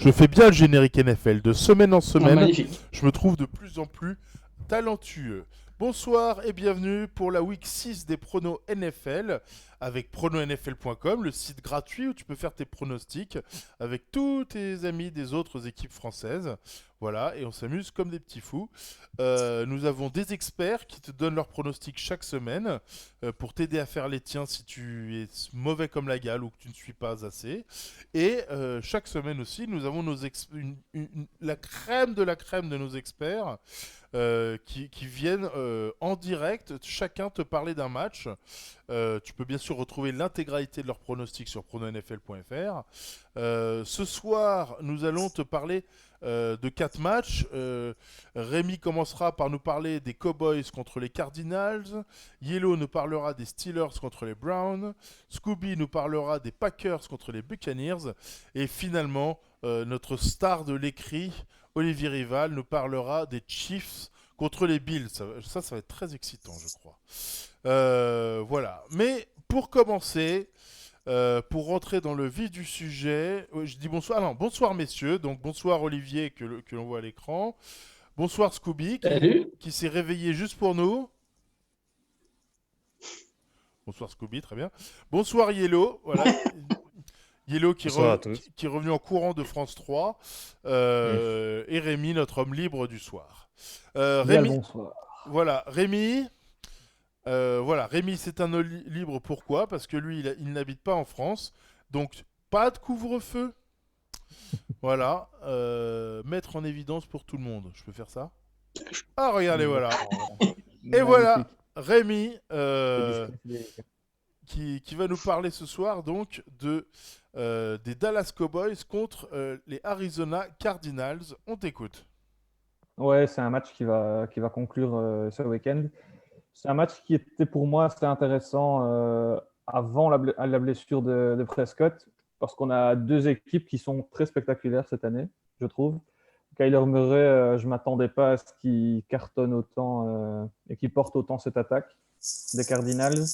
Je fais bien le générique NFL. De semaine en Ah, semaine, magnifique. je me trouve de plus en plus talentueux. Bonsoir et bienvenue pour la week 6 des pronos NFL avec prononfl.com, le site gratuit où tu peux faire tes pronostics avec tous tes amis des autres équipes françaises. Voilà, et on s'amuse comme des petits fous. Nous avons des experts qui te donnent leurs pronostics chaque semaine pour t'aider à faire les tiens si tu es mauvais comme la gale ou que tu ne suis pas assez. Et chaque semaine aussi, nous avons la crème de la crème de nos experts qui viennent en direct, chacun te parler d'un match. Tu peux bien sûr retrouver l'intégralité de leurs pronostics sur prononfl.fr. Ce soir, nous allons te parler de 4 matchs. Rémi commencera par nous parler des Cowboys contre les Cardinals. Yellow nous parlera des Steelers contre les Browns. Scooby nous parlera des Packers contre les Buccaneers. Et finalement, notre star de l'écrit, Olivier Rival, nous parlera des Chiefs contre les Bills. Ça va être très excitant, je crois. Voilà. Mais pour commencer, pour rentrer dans le vif du sujet, je dis bonsoir. Ah non, bonsoir messieurs. Donc bonsoir Olivier que l'on voit à l'écran. Bonsoir Scooby Salut. qui s'est réveillé juste pour nous. Bonsoir Scooby, très bien. Bonsoir Yellow. Voilà. Yellow Bonsoir à tous. qui est revenu en courant de France 3. Mm. Et Rémi, notre homme libre du soir. Bien le Rémi, bonsoir. voilà. Rémi, c'est un homme libre. Pourquoi? Parce que lui, il n'habite pas en France. Donc, pas de couvre-feu. Voilà. Mettre en évidence pour tout le monde. Je peux faire ça? Ah, regardez, voilà. Et voilà, Magnifique. Rémi, C'est discret, c'est délicat. qui va nous parler ce soir donc des Dallas Cowboys contre les Arizona Cardinals. On t'écoute. Ouais, c'est un match qui va conclure ce week-end. C'est un match qui était pour moi assez intéressant avant la blessure de Prescott, parce qu'on a deux équipes qui sont très spectaculaires cette année, je trouve. Kyler Murray, je ne m'attendais pas à ce qu'il cartonne autant et qu'il porte autant cette attaque des Cardinals.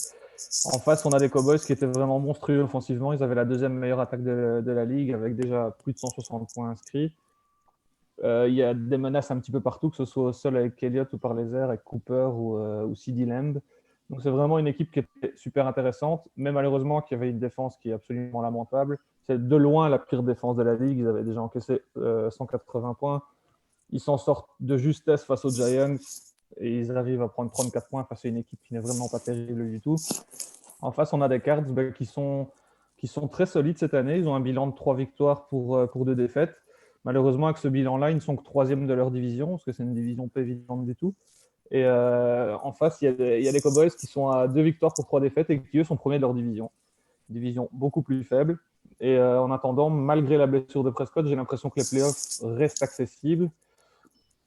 En face, on a des Cowboys qui étaient vraiment monstrueux offensivement. Ils avaient la deuxième meilleure attaque de la ligue avec déjà plus de 160 points inscrits. Il y a des menaces un petit peu partout, que ce soit au sol avec Elliott ou par les airs avec Cooper ou CeeDee Lamb. Donc c'est vraiment une équipe qui était super intéressante, mais malheureusement qui avait une défense qui est absolument lamentable. C'est de loin la pire défense de la ligue. Ils avaient déjà encaissé 180 points. Ils s'en sortent de justesse face aux Giants et ils arrivent à prendre 34 points face à une équipe qui n'est vraiment pas terrible du tout. En face, on a des Cards qui sont très solides cette année. Ils ont un bilan de 3 victoires pour 2 défaites. Malheureusement, avec ce bilan-là, ils ne sont que 3e de leur division, parce que c'est une division pas évidente du tout. Et en face, il y a les Cowboys qui sont à 2 victoires pour 3 défaites et qui, eux, sont premiers de leur division. Division beaucoup plus faible. Et en attendant, malgré la blessure de Prescott, j'ai l'impression que les playoffs restent accessibles.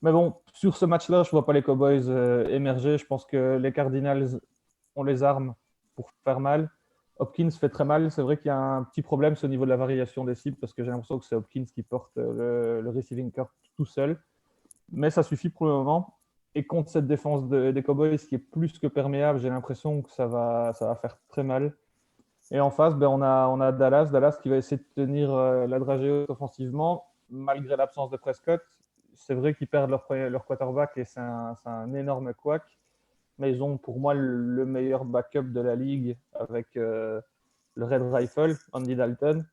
Mais bon, sur ce match-là, je ne vois pas les Cowboys émerger. Je pense que les Cardinals ont les armes pour faire mal. Hopkins fait très mal. C'est vrai qu'il y a un petit problème au niveau de la variation des cibles, parce que j'ai l'impression que c'est Hopkins qui porte le receiving corps tout seul. Mais ça suffit pour le moment. Et contre cette défense des Cowboys qui est plus que perméable, j'ai l'impression que ça va faire très mal. Et en face, on a Dallas. Dallas qui va essayer de tenir la dragée haute offensivement, malgré l'absence de Prescott. C'est vrai qu'ils perdent leur quarterback et c'est un énorme couac. Mais ils ont pour moi le meilleur backup de la ligue avec le Red Rifle, Andy Dalton.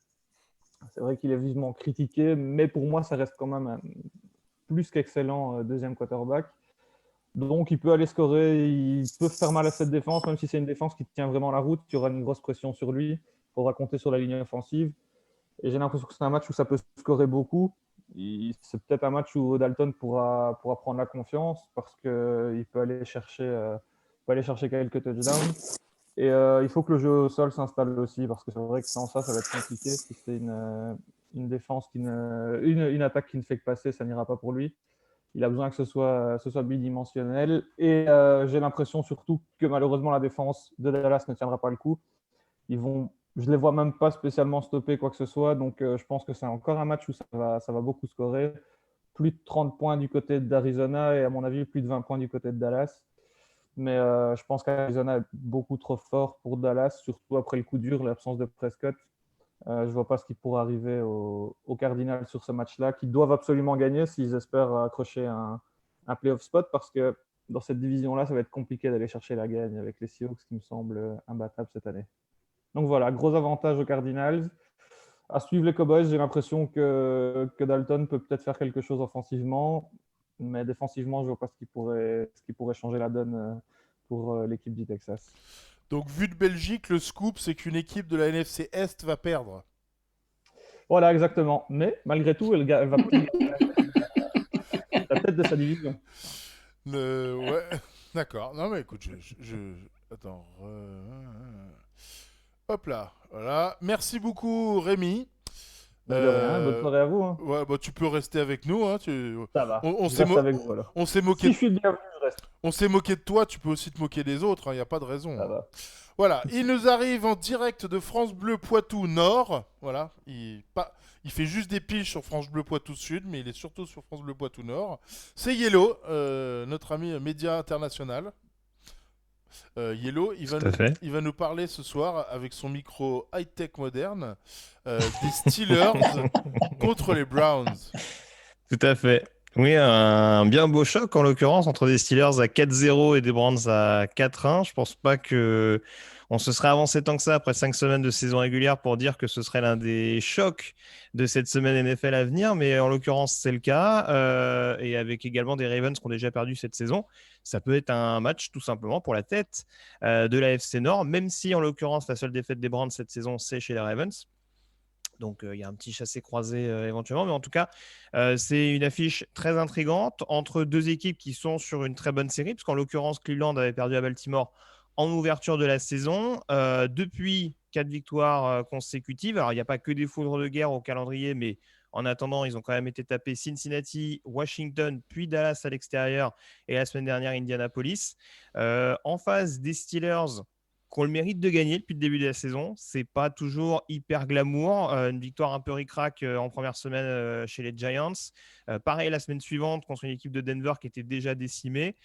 C'est vrai qu'il est vivement critiqué, mais pour moi, ça reste quand même un plus qu'excellent deuxième quarterback. Donc, il peut aller scorer, il peut faire mal à cette défense, même si c'est une défense qui tient vraiment la route. Il y aura une grosse pression sur lui. Il faudra compter sur la ligne offensive. Et j'ai l'impression que c'est un match où ça peut scorer beaucoup. C'est peut-être un match où Dalton pourra prendre la confiance parce qu'il peut aller chercher quelques touchdowns. Et il faut que le jeu au sol s'installe aussi, parce que c'est vrai que sans ça, ça va être compliqué. Si c'est une défense une attaque qui ne fait que passer, ça n'ira pas pour lui. Il a besoin que ce soit bidimensionnel. Et j'ai l'impression surtout que malheureusement la défense de Dallas ne tiendra pas le coup. Je ne les vois même pas spécialement stopper quoi que ce soit. Donc je pense que c'est encore un match où ça va beaucoup scorer. Plus de 30 points du côté d'Arizona et à mon avis plus de 20 points du côté de Dallas. Mais je pense qu'Arizona est beaucoup trop fort pour Dallas, surtout après le coup dur, l'absence de Prescott. Je ne vois pas ce qui pourrait arriver aux Cardinals sur ce match-là, qui doivent absolument gagner s'ils espèrent accrocher un playoff spot, parce que dans cette division-là, ça va être compliqué d'aller chercher la gagne avec les Seahawks qui me semblent imbattables cette année. Donc voilà, gros avantage aux Cardinals. À suivre les Cowboys, j'ai l'impression que Dalton peut peut-être faire quelque chose offensivement, mais défensivement, je ne vois pas ce qui pourrait changer la donne pour l'équipe du Texas. Donc, vu de Belgique, le scoop, c'est qu'une équipe de la NFC Est va perdre. Voilà, exactement. Mais malgré tout, elle va peut-être gagner la tête de sa division. Ouais, d'accord. Non, mais écoute, Attends. Hop là, voilà. Merci beaucoup, Rémi. Mais de rien, bonne soirée à vous. Hein. Ouais, bah, tu peux rester avec nous. Hein, Ça va, on je s'est reste avec vous alors. on s'est moqué Si je suis le bienvenu, je reste. on s'est moqué de toi, tu peux aussi te moquer des autres, il n'y a pas de raison. Ça Hein. va. Voilà, il nous arrive en direct de France Bleu Poitou Nord. Voilà, il fait juste des piges sur France Bleu Poitou Sud, mais il est surtout sur France Bleu Poitou Nord. C'est Yellow, notre ami média international. Yellow, Tout à fait. il va nous parler ce soir avec son micro high-tech moderne des Steelers contre les Browns. Tout à fait. Oui, un bien beau choc en l'occurrence entre des Steelers à 4-0 et des Browns à 4-1. Je pense pas que on se serait avancé tant que ça après 5 semaines de saison régulière pour dire que ce serait l'un des chocs de cette semaine NFL à venir, mais en l'occurrence c'est le cas. Et avec également des Ravens qui ont déjà perdu cette saison, ça peut être un match tout simplement pour la tête de la FC Nord, même si en l'occurrence la seule défaite des Browns cette saison c'est chez les Ravens. Donc, il y a un petit chassé-croisé éventuellement. Mais en tout cas, c'est une affiche très intrigante entre deux équipes qui sont sur une très bonne série, parce qu'en l'occurrence, Cleveland avait perdu à Baltimore en ouverture de la saison. Depuis 4 victoires consécutives, alors il n'y a pas que des foudres de guerre au calendrier, mais en attendant, ils ont quand même été tapés Cincinnati, Washington, puis Dallas à l'extérieur, et la semaine dernière, Indianapolis. En face des Steelers, qui ont le mérite de gagner depuis le début de la saison. C'est pas toujours hyper glamour. Une victoire un peu ric-rac en première semaine chez les Giants. Pareil la semaine suivante contre une équipe de Denver qui était déjà décimée.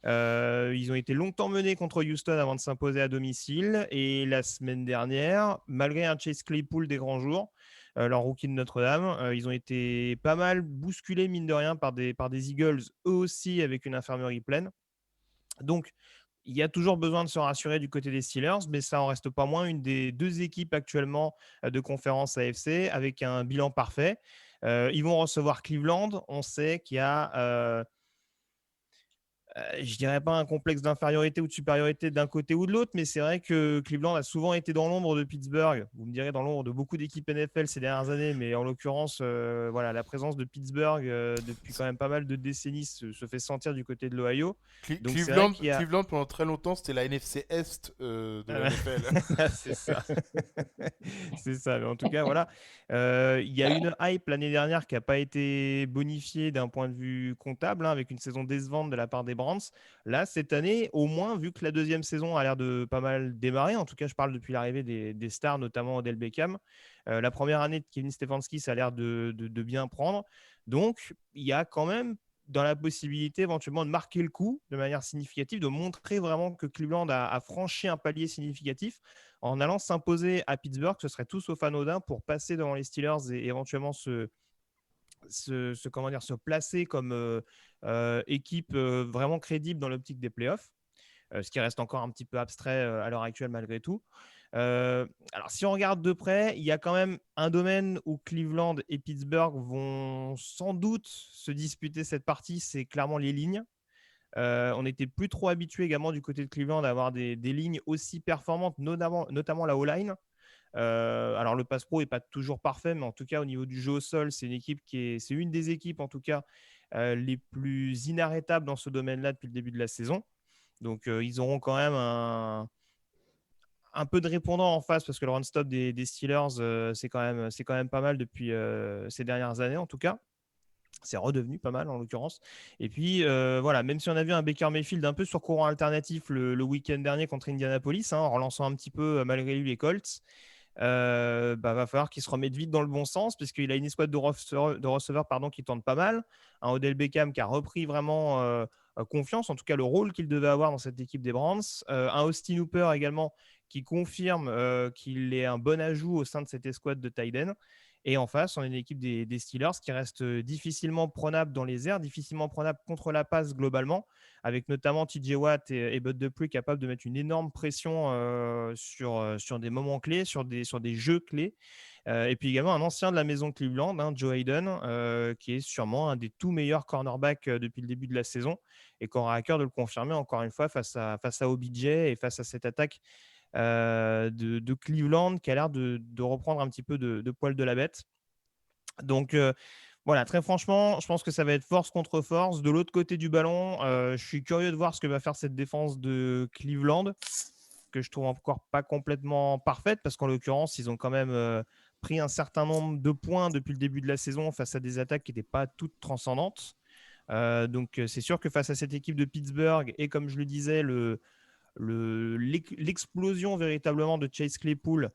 Ils ont été longtemps menés contre Houston avant de s'imposer à domicile. Et la semaine dernière, malgré un Chase Claypool des grands jours, leur rookie de Notre-Dame, ils ont été pas mal bousculés, mine de rien, par des Eagles, eux aussi avec une infirmerie pleine. Donc, il y a toujours besoin de se rassurer du côté des Steelers, mais ça en reste pas moins une des deux équipes actuellement de conférence AFC avec un bilan parfait. Ils vont recevoir Cleveland. On sait qu'il y a je dirais pas un complexe d'infériorité ou de supériorité d'un côté ou de l'autre, mais c'est vrai que Cleveland a souvent été dans l'ombre de Pittsburgh. Vous me direz dans l'ombre de beaucoup d'équipes NFL ces dernières années, mais en l'occurrence, voilà, la présence de Pittsburgh depuis quand même pas mal de décennies se fait sentir du côté de l'Ohio. Donc c'est vrai qu'il y a... Cleveland, pendant très longtemps, c'était la NFC Est de la NFL. C'est ça. C'est ça. Mais en tout cas, voilà. Il y a une hype l'année dernière qui n'a pas été bonifiée d'un point de vue comptable, hein, avec une saison décevante de la part des Browns. Là, cette année, au moins, vu que la deuxième saison a l'air de pas mal démarrer, en tout cas, je parle depuis l'arrivée des stars, notamment Odell Beckham. La première année de Kevin Stefanski, ça a l'air de bien prendre. Donc, il y a quand même dans la possibilité éventuellement de marquer le coup de manière significative, de montrer vraiment que Cleveland a franchi un palier significatif en allant s'imposer à Pittsburgh. Ce serait tout sauf anodin pour passer devant les Steelers et éventuellement se placer comme équipe vraiment crédible dans l'optique des playoffs, ce qui reste encore un petit peu abstrait à l'heure actuelle malgré tout. Alors, si on regarde de près, il y a quand même un domaine où Cleveland et Pittsburgh vont sans doute se disputer cette partie, c'est clairement les lignes. On n'était plus trop habitué également du côté de Cleveland à avoir des lignes aussi performantes, notamment la O-line. Alors le pass pro n'est pas toujours parfait, mais en tout cas au niveau du jeu au sol, c'est une des équipes en tout cas les plus inarrêtables dans ce domaine-là depuis le début de la saison. Donc ils auront quand même un peu de répondant en face parce que le run stop des Steelers c'est quand même pas mal depuis ces dernières années en tout cas. C'est redevenu pas mal en l'occurrence. Et puis voilà, même si on a vu un Baker Mayfield un peu sur courant alternatif le week-end dernier contre Indianapolis, hein, en relançant un petit peu malgré lui les Colts, va falloir qu'il se remette vite dans le bon sens puisqu'il a une escouade de receveurs qui tente pas mal. Un Odell Beckham qui a repris vraiment confiance, en tout cas le rôle qu'il devait avoir dans cette équipe des Browns. Un Austin Hooper également qui confirme qu'il est un bon ajout au sein de cette escouade de tight end. Et en face, on a une équipe des Steelers qui reste difficilement prenable dans les airs, difficilement prenable contre la passe globalement, avec notamment TJ Watt et Bud Dupree capables de mettre une énorme pression sur des moments clés, sur des jeux clés. Et puis également un ancien de la maison Cleveland, Joe Hayden, qui est sûrement un des tout meilleurs cornerbacks depuis le début de la saison et qui aura à cœur de le confirmer encore une fois face à OBJ et face à cette attaque de Cleveland qui a l'air de reprendre un petit peu de poil de la bête. Donc voilà, très franchement, je pense que ça va être force contre force. De l'autre côté du ballon, je suis curieux de voir ce que va faire cette défense de Cleveland, que je trouve encore pas complètement parfaite, parce qu'en l'occurrence, ils ont quand même pris un certain nombre de points depuis le début de la saison face à des attaques qui n'étaient pas toutes transcendantes. Donc c'est sûr que face à cette équipe de Pittsburgh, et comme je le disais, l'explosion véritablement de Chase Claypool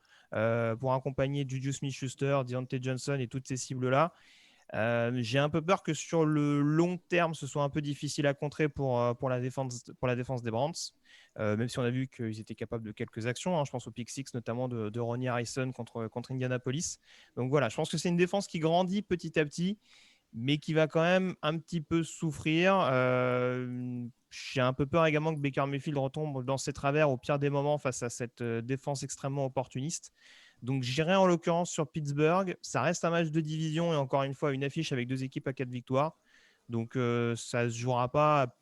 pour accompagner Juju Smith-Schuster, Deontay Johnson et toutes ces cibles-là, j'ai un peu peur que sur le long terme, ce soit un peu difficile à contrer pour la défense des Browns, même si on a vu qu'ils étaient capables de quelques actions. Je pense au pick six notamment de Ronnie Harrison contre Indianapolis. Donc voilà, je pense que c'est une défense qui grandit petit à petit, mais qui va quand même un petit peu souffrir. J'ai un peu peur également que Baker Mayfield retombe dans ses travers au pire des moments face à cette défense extrêmement opportuniste. Donc j'irai en l'occurrence sur Pittsburgh. Ça reste un match de division et encore une fois une affiche avec 2 équipes à 4 victoires. Donc ça ne se jouera pas.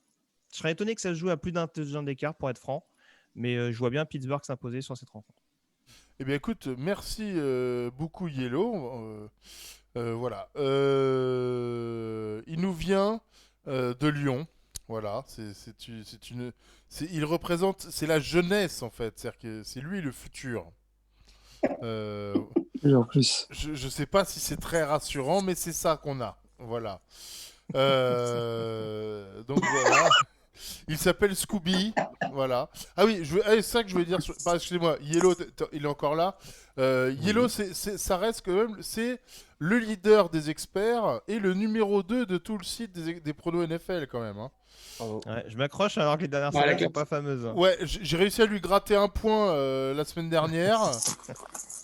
Je serais étonné que ça se joue à plus d'un touchdown d'écart pour être franc. Mais je vois bien Pittsburgh s'imposer sur cette rencontre. Eh bien écoute, merci beaucoup Yellow. Voilà. Il nous vient de Lyon. Voilà, il représente, c'est la jeunesse en fait, c'est-à-dire que c'est lui le futur. Euh, Et en plus. je sais pas si c'est très rassurant, mais c'est ça qu'on a. Voilà. Donc voilà. Il s'appelle Scooby. Voilà. Ah oui, c'est ça que je voulais dire. Excusez-moi, Yellow, il est encore là. Yellow, ça reste quand même, c'est le leader des experts et le numéro 2 de tout le site des pronos NFL quand même. Hein. Ouais, je m'accroche alors que les dernières semaines ne sont pas fameuses. Ouais, j'ai réussi à lui gratter un point la semaine dernière.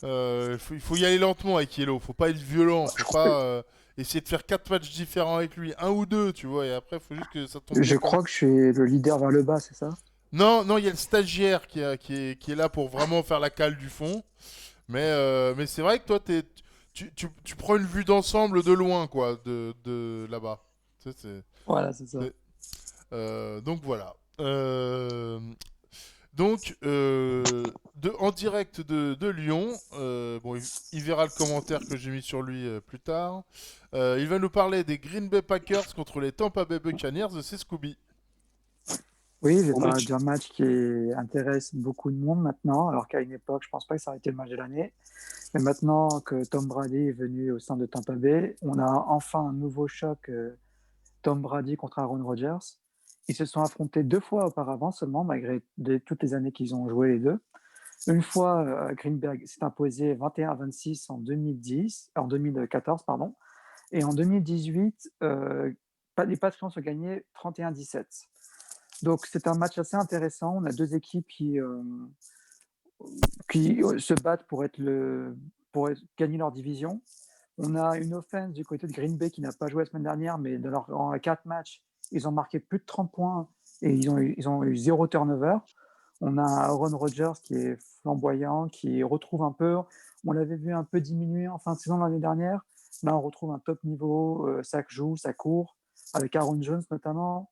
Il faut y aller lentement avec Yellow. Faut pas être violent. Faut pas essayer de faire 4 matchs différents avec lui. 1 ou 2, tu vois. Et après, il faut juste que ça tombe. Je crois que je suis le leader vers le bas, c'est ça? Non, il y a le stagiaire qui est là pour vraiment faire la cale du fond. Mais c'est vrai que toi, tu prends une vue d'ensemble de loin, quoi, de là-bas. Tu sais, Voilà, c'est ça. donc voilà. Donc, en direct de Lyon, bon, il verra le commentaire que j'ai mis sur lui plus tard. Il va nous parler des Green Bay Packers contre les Tampa Bay Buccaneers. C'est Scooby. Oui, je vais parler d'un match qui intéresse beaucoup de monde maintenant, alors qu'à une époque, je pense pas que ça aurait été le match de l'année. Mais maintenant que Tom Brady est venu au sein de Tampa Bay, on a enfin un nouveau choc, Tom Brady contre Aaron Rodgers. Ils se sont affrontés 2 fois auparavant seulement, malgré toutes les années qu'ils ont joué les deux. Une fois, Green Bay s'est imposé 21-26 en 2014, pardon. Et en 2018, les Patriots ont gagné 31-17. Donc c'est un match assez intéressant. On a 2 équipes qui se battent pour gagner leur division. On a une offense du côté de Green Bay qui n'a pas joué la semaine dernière, mais en 4 matchs, ils ont marqué plus de 30 points et ils ont eu 0 turnover. On a Aaron Rodgers qui est flamboyant, qui retrouve un peu. On l'avait vu un peu diminuer en fin de saison l'année dernière. Là, on retrouve un top niveau. Ça joue, ça court, avec Aaron Jones notamment,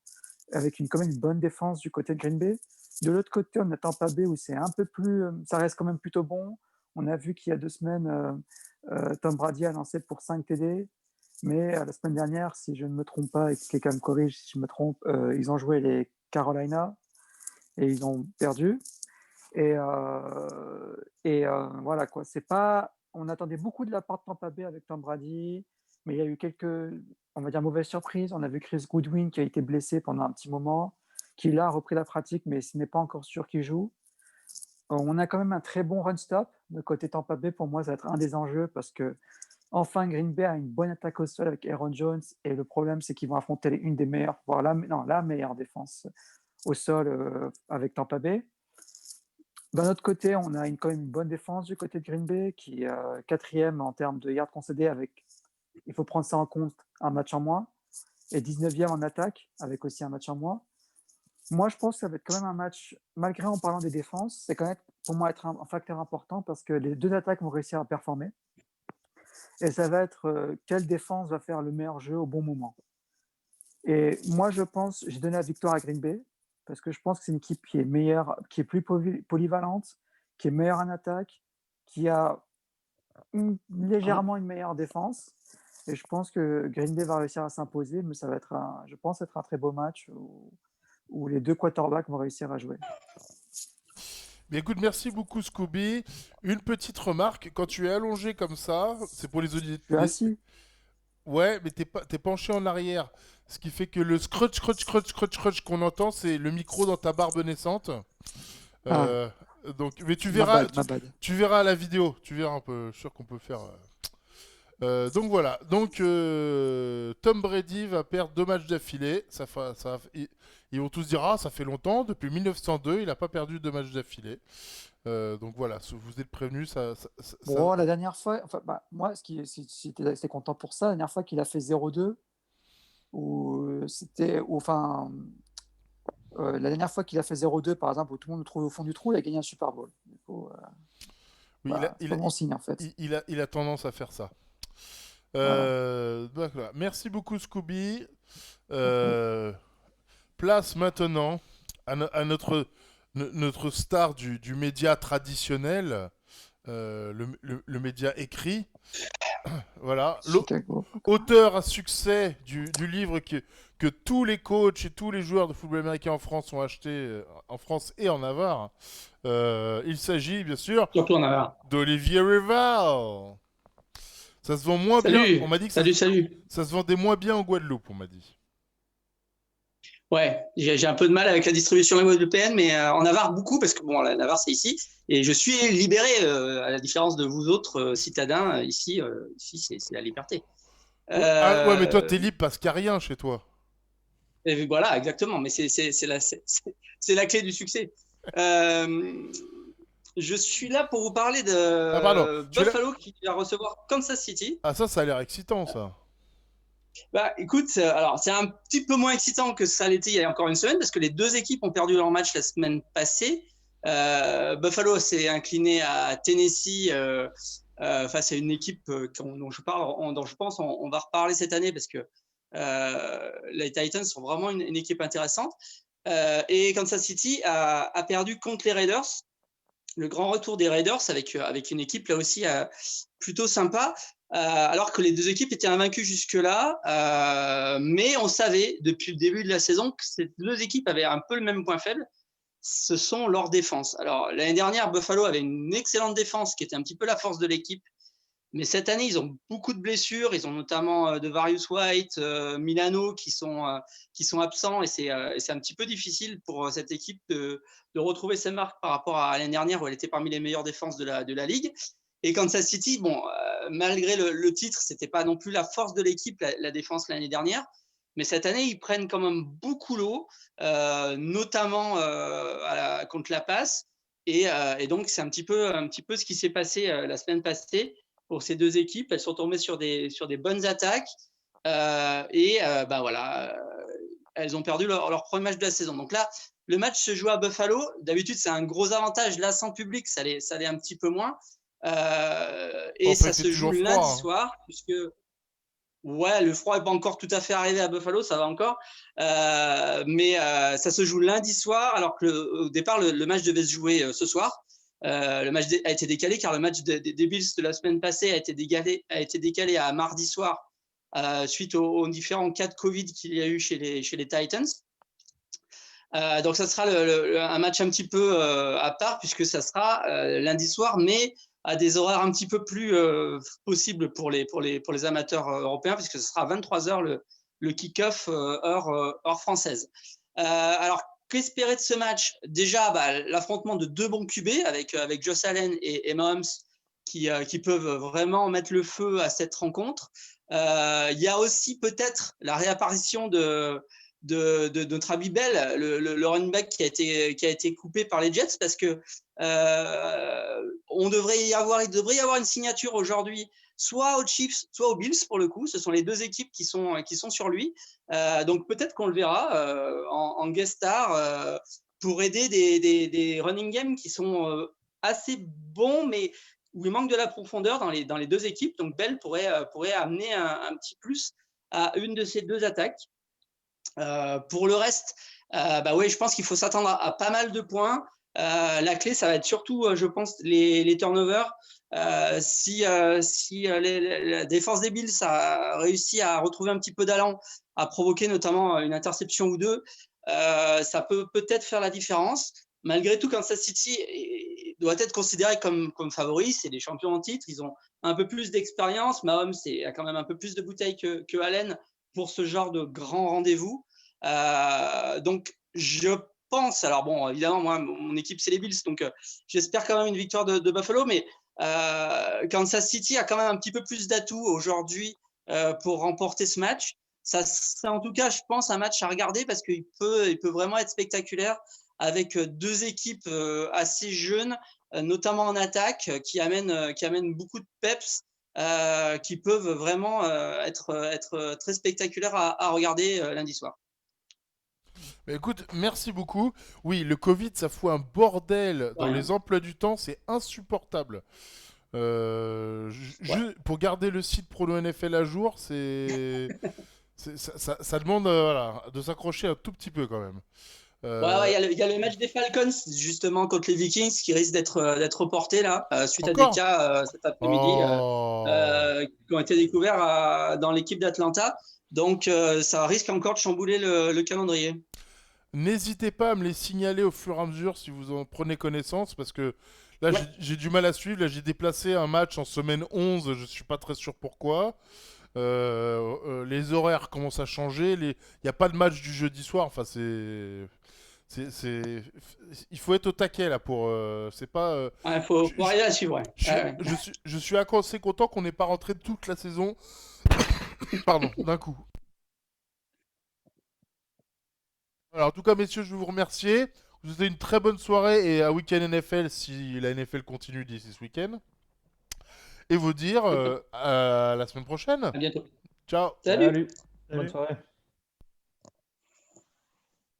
avec quand même une bonne défense du côté de Green Bay. De l'autre côté, on a Tampa Bay où c'est un peu plus. Ça reste quand même plutôt bon. On a vu qu'il y a 2 semaines, Tom Brady a lancé pour 5 TD. Mais la semaine dernière, si je ne me trompe pas, et que quelqu'un me corrige si je me trompe, ils ont joué les Carolina et ils ont perdu. Et voilà quoi. C'est pas. On attendait beaucoup de la part de Tampa Bay avec Tom Brady, mais il y a eu quelques, on va dire, mauvaises surprises. On a vu Chris Goodwin qui a été blessé pendant un petit moment, qui là a repris la pratique, mais ce n'est pas encore sûr qu'il joue. On a quand même un très bon run stop de côté Tampa Bay. Pour moi, ça va être un des enjeux parce que enfin, Green Bay a une bonne attaque au sol avec Aaron Jones. Et le problème, c'est qu'ils vont affronter une des meilleures, voire la meilleure défense au sol avec Tampa Bay. D'un autre côté, on a quand même une bonne défense du côté de Green Bay qui est quatrième en termes de yards concédés avec, il faut prendre ça en compte, un match en moins, et 19e en attaque avec aussi un match en moins. Moi, je pense que ça va être quand même un match, malgré en parlant des défenses, c'est quand même pour moi être un facteur important parce que les deux attaques vont réussir à performer. Et ça va être quelle défense va faire le meilleur jeu au bon moment. Et moi, je pense, j'ai donné la victoire à Green Bay parce que je pense que c'est une équipe qui est meilleure, qui est plus polyvalente, qui est meilleure en attaque, qui a légèrement une meilleure défense. Et je pense que Green Bay va réussir à s'imposer, mais ça va être, je pense, être un très beau match où les deux quarterbacks vont réussir à jouer. Mais écoute, merci beaucoup Scooby. Une petite remarque, quand tu es allongé comme ça, c'est pour les Je suis auditeurs. assis. Ouais, mais t'es penché en arrière. Ce qui fait que le scrutch qu'on entend, c'est le micro dans ta barbe naissante. Euh, donc, mais tu verras, Ma bad. tu verras à la vidéo. Tu verras un peu. Je suis sûr qu'on peut faire. Donc voilà. Donc Tom Brady va perdre 2 matchs d'affilée. Ils vont tous dire ah ça fait longtemps. Depuis 1902, il n'a pas perdu 2 matchs d'affilée. Donc voilà, vous êtes prévenus. Bon, la dernière fois, enfin, moi, si t'es assez content pour ça, la dernière fois qu'il a fait 0-2, la dernière fois qu'il a fait 0-2, par exemple, où tout le monde le trouve au fond du trou, il a gagné un Super Bowl. Du coup, Oui, c'est pas bon signe, en fait. il a tendance à faire ça. Donc voilà. Merci beaucoup Scooby. Place maintenant à notre star du média traditionnel, le média écrit. Voilà. Chicago. Auteur à succès du livre que tous les coachs et tous les joueurs de football américain en France ont acheté, en France et en Navarre. Il s'agit bien sûr Surtout en Navarre. d'Olivier Rival. Ça se vend moins bien. Salut. On m'a dit que Salut. ça se vendait moins bien en Guadeloupe, on m'a dit. Ouais, j'ai un peu de mal avec la distribution guadeloupéenne, mais en Navarre beaucoup, parce que bon, la Navarre c'est ici, et je suis libéré, à la différence de vous autres citadins, ici c'est la liberté. Ah ouais, mais toi t'es libre parce qu'il n'y a rien chez toi. Et voilà, exactement, mais c'est la clé du succès. Je suis là pour vous parler de Buffalo qui va recevoir Kansas City. Ah ça a l'air excitant ça. Bah, écoute, alors c'est un petit peu moins excitant que ça l'était il y a encore une semaine parce que les deux équipes ont perdu leur match la semaine passée. Buffalo s'est incliné à Tennessee face à une équipe dont je pense on va reparler cette année parce que les Titans sont vraiment une équipe intéressante. Et Kansas City a perdu contre les Raiders. Le grand retour des Raiders avec une équipe là aussi plutôt sympa. Alors que les deux équipes étaient invaincues jusque-là, mais on savait depuis le début de la saison que ces deux équipes avaient un peu le même point faible, ce sont leurs défenses. Alors l'année dernière, Buffalo avait une excellente défense qui était un petit peu la force de l'équipe, mais cette année, ils ont beaucoup de blessures, ils ont notamment Devarius White, Milano qui sont absents, et c'est un petit peu difficile pour cette équipe de retrouver ses marques par rapport à l'année dernière où elle était parmi les meilleures défenses de la ligue. Et Kansas City, bon, malgré le titre, c'était pas non plus la force de l'équipe, la défense l'année dernière. Mais cette année, ils prennent quand même beaucoup l'eau, notamment contre la passe. Et donc, c'est un petit peu ce qui s'est passé la semaine passée pour ces deux équipes. Elles sont tombées sur des bonnes attaques. Voilà, elles ont perdu leur premier match de la saison. Donc là, le match se joue à Buffalo. D'habitude, c'est un gros avantage. Là, sans public, ça l'est un petit peu moins. Et ça se joue lundi soir, puisque ouais, le froid n'est pas encore tout à fait arrivé à Buffalo, ça va encore, mais ça se joue lundi soir, alors que au départ le match devait se jouer ce soir. Le match a été décalé car le match des Bills de la semaine passée a été décalé à mardi soir suite aux différents cas de Covid qu'il y a eu chez les Titans. Donc ça sera un match un petit peu à part puisque ça sera lundi soir, mais à des horaires un petit peu plus possibles pour les amateurs européens, puisque ce sera à 23h le kick-off heure française. Alors, qu'espérer de ce match? Déjà, l'affrontement de deux bons QB avec Josh Allen et Mahomes qui peuvent vraiment mettre le feu à cette rencontre. Il y a aussi peut-être la réapparition de de notre ami Bell, le running back qui a été coupé par les Jets, parce que il devrait y avoir une signature aujourd'hui, soit aux Chiefs, soit aux Bills pour le coup. Ce sont les deux équipes qui sont sur lui. Donc peut-être qu'on le verra en guest star pour aider des running games qui sont assez bons, mais où il manque de la profondeur dans les deux équipes. Donc Bell pourrait amener un petit plus à une de ces deux attaques. Pour le reste, ouais, je pense qu'il faut s'attendre à pas mal de points. La clé, ça va être surtout, je pense, les turnovers. Si la défense des Bills a réussi à retrouver un petit peu d'allant, à provoquer notamment une interception ou deux, ça peut peut-être faire la différence. Malgré tout, Kansas City doit être considéré comme favori. C'est les champions en titre. Ils ont un peu plus d'expérience. Mahomes a quand même un peu plus de bouteilles que Allen pour ce genre de grand rendez-vous. Donc, je pense, alors bon, évidemment, moi, mon équipe, c'est les Bills, donc j'espère quand même une victoire de Buffalo, mais Kansas City a quand même un petit peu plus d'atouts aujourd'hui pour remporter ce match. Ça serait en tout cas, je pense, un match à regarder parce qu'il peut vraiment être spectaculaire avec deux équipes assez jeunes, notamment en attaque, qui amènent beaucoup de peps. Qui peuvent vraiment être très spectaculaires à regarder lundi soir. Bah, écoute, merci beaucoup. Oui, le Covid, ça fout un bordel dans Ouais. les emplois du temps, c'est insupportable. Pour garder le site Prono NFL à jour, ça demande voilà, de s'accrocher un tout petit peu quand même. Ouais, il y a le match des Falcons justement contre les Vikings qui risque d'être reporté là suite à des Encore cas cet après-midi qui ont été découverts dans l'équipe d'Atlanta. Donc ça risque encore de chambouler le calendrier. N'hésitez pas à me les signaler au fur et à mesure si vous en prenez connaissance, parce que là, Ouais. j'ai du mal à suivre. Là, j'ai déplacé un match en semaine 11, je suis pas très sûr pourquoi. Les horaires commencent à changer. Il n'y a pas de match du jeudi soir. Enfin, il faut être au taquet là pour. C'est pas. Ouais, faut arriver à suivre. Ouais. Ouais. Je suis assez content qu'on n'ait pas rentré toute la saison. Pardon, d'un coup. Alors, en tout cas, messieurs, je veux vous remercier. Vous avez une très bonne soirée et un week-end NFL si la NFL continue d'ici ce week-end. Et vous dire à la semaine prochaine. À bientôt. Ciao. Salut. Bonne soirée.